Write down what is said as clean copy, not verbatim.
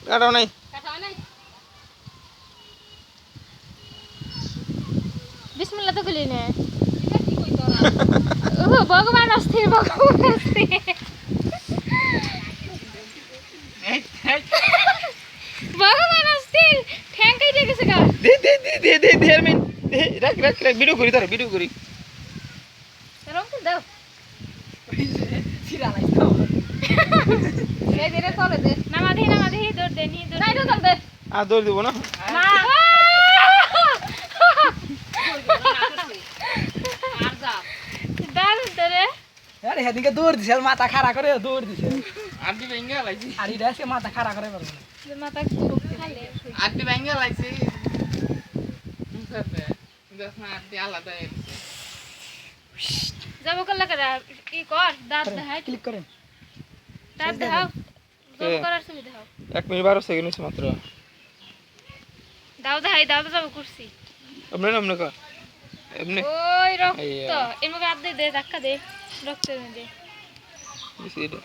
কাটাও নাই বিসমিল্লাহ তো কইলি না ও ভগবান অস্থির ভগবান অস্থির ভগবান অস্থির ঠ্যাং কাইতে গেছে গা দে আমি রাখ ভিডিও করি তার ভিডিও করি রং তো দাও সিরা নাই দাও দে দে চলে দে নামা দে দৌড় দে নি দৌড় নাই তো চল দে আর দৌড় দিব না না আর যা দাঁড় ধরে আরে হেদিকে দৌড় দিছে মাথা খাড়া করে দৌড় দিছে আন্টি ভেঙ্গা লাইছি আর এটা আজকে মাথা খাড়া করে পারবে না মাথা শক্তি খালে আন্টি ভেঙ্গা লাইছি দেখনা আন্টি আলাদা যাব কল্লা করে কি কর দাঁত দেখাই ক্লিক করেন দাঁত দেখাও জব করার সুবিধা দাও 1 মিনিট 12 সেকেন্ড হইছে মাত্র দাও দেখাই দাও যাব করছি এমনি কর এমনি ওই রক্ত এর মধ্যে হাত দে ধাক্কা দে রক্ত দে দিছি এটা